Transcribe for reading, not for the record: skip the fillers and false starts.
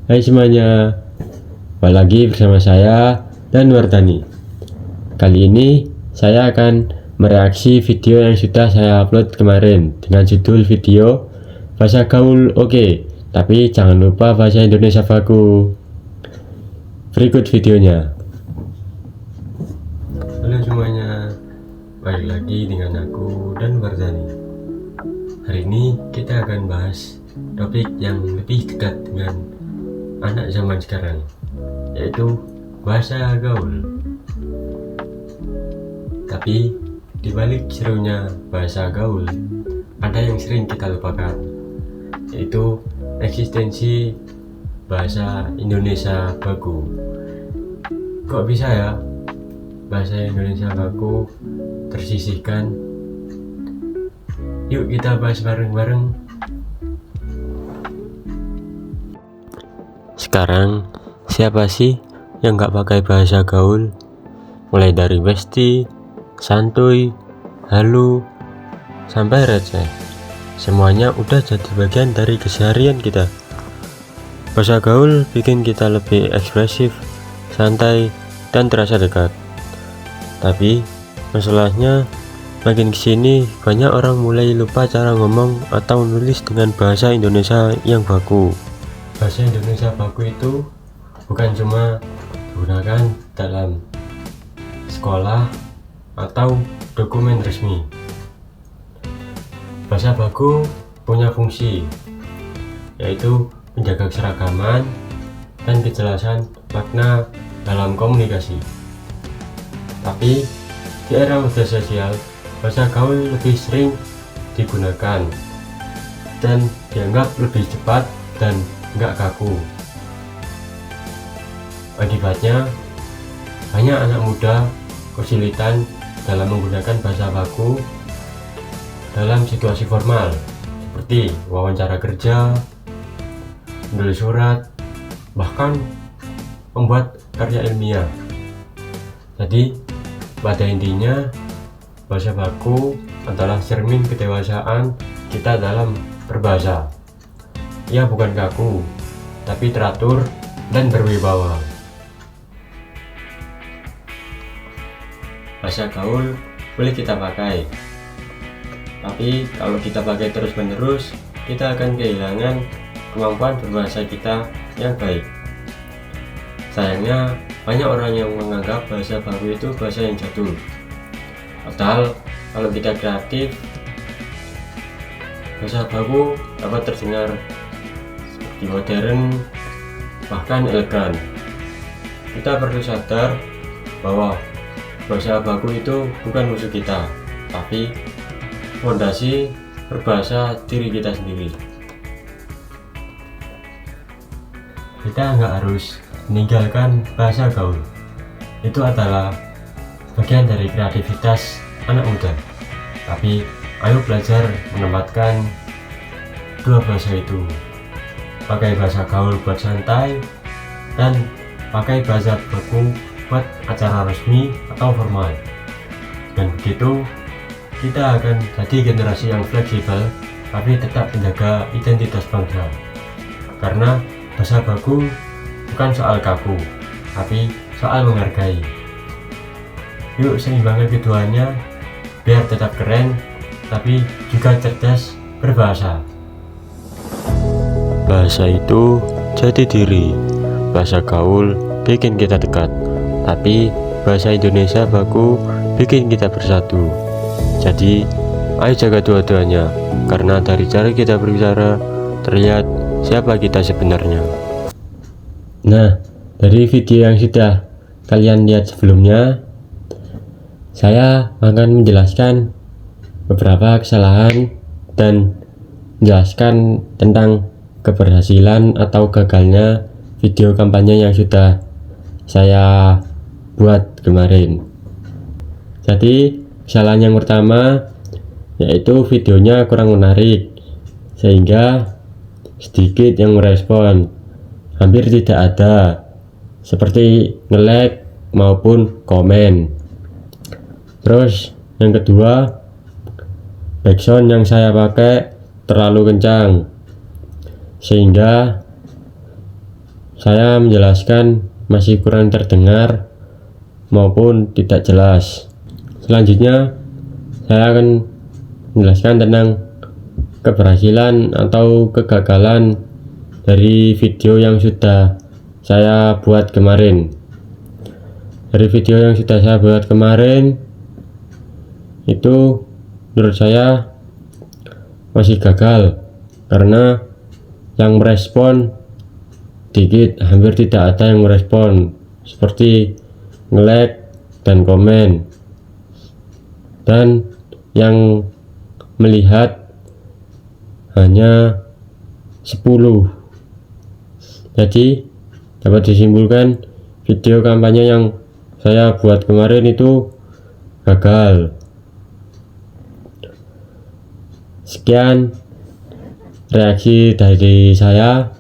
Hai semuanya, kembali lagi bersama saya dan Wardani. Kali ini saya akan mereaksi video yang sudah saya upload kemarin dengan judul video bahasa gaul oke, tapi jangan lupa bahasa Indonesia baku. Berikut videonya. Halo semuanya, balik lagi dengan aku dan Wardani. Hari ini kita akan bahas topik yang lebih dekat dengan anak zaman sekarang, yaitu bahasa gaul. Tapi dibalik serunya bahasa gaul, ada yang sering kita lupakan, yaitu eksistensi bahasa Indonesia baku. Kok bisa ya bahasa Indonesia baku tersisihkan? Yuk kita bahas bareng-bareng. Sekarang siapa sih yang gak pakai bahasa gaul? Mulai dari besti, santuy, halu, sampai receh, semuanya udah jadi bagian dari keseharian kita. Bahasa gaul bikin kita lebih ekspresif, santai, dan terasa dekat. Tapi masalahnya makin kesini banyak orang mulai lupa cara ngomong atau nulis dengan bahasa Indonesia yang baku. Bahasa Indonesia baku itu bukan cuma digunakan dalam sekolah atau dokumen resmi. Bahasa baku punya fungsi, yaitu menjaga keseragaman dan kejelasan makna dalam komunikasi. Tapi di era media sosial, bahasa gaul lebih sering digunakan dan dianggap lebih cepat dan nggak kaku. Akibatnya, banyak anak muda kesulitan dalam menggunakan bahasa baku dalam situasi formal, seperti wawancara kerja, menulis surat, bahkan membuat karya ilmiah. Jadi, pada intinya, bahasa baku adalah cermin kedewasaan kita dalam berbahasa. Ia bukan kaku, tapi teratur dan berwibawa. Bahasa gaul boleh kita pakai, tapi kalau kita pakai terus-menerus, kita akan kehilangan kemampuan berbahasa kita yang baik. Sayangnya, banyak orang yang menganggap bahasa baku itu bahasa yang jadul. Padahal, kalau kita kreatif, bahasa baku dapat terdengar seperti modern, bahkan elegan. Kita perlu sadar bahwa bahasa baku itu bukan musuh kita, tapi fondasi berbahasa diri kita sendiri. Kita nggak harus meninggalkan bahasa gaul. Itu adalah bagian dari kreativitas anak muda. Tapi ayo belajar menempatkan dua bahasa itu. Pakai bahasa gaul buat santai, dan pakai bahasa baku buat acara resmi atau formal. Dan begitu, kita akan jadi generasi yang fleksibel, tapi tetap menjaga identitas bangsa. Karena bahasa baku bukan soal kaku, tapi soal menghargai. Yuk seimbangkan keduanya, biar tetap keren, tapi juga cerdas berbahasa. Bahasa itu jati diri. Bahasa gaul bikin kita dekat, tapi bahasa Indonesia baku bikin kita bersatu. Jadi ayo jaga dua-duanya, karena dari cara kita berbicara terlihat siapa kita sebenarnya. Nah, dari video yang sudah kalian lihat sebelumnya, saya akan menjelaskan beberapa kesalahan dan menjelaskan tentang keberhasilan atau gagalnya video kampanye yang sudah saya buat kemarin. Jadi, kesalahan yang pertama yaitu videonya kurang menarik, sehingga sedikit yang merespon, hampir tidak ada, seperti nge-like maupun komen. Terus yang kedua, backsound yang saya pakai terlalu kencang, sehingga saya menjelaskan masih kurang terdengar maupun tidak jelas. Selanjutnya saya akan menjelaskan tentang keberhasilan atau kegagalan dari video yang sudah saya buat kemarin. Dari video yang sudah saya buat kemarin itu menurut saya masih gagal karena yang merespon dikit, hampir tidak ada yang merespon, seperti nge-like dan komen, dan yang melihat hanya 10. Jadi dapat disimpulkan video kampanye yang saya buat kemarin itu gagal. Sekian reaksi dari saya.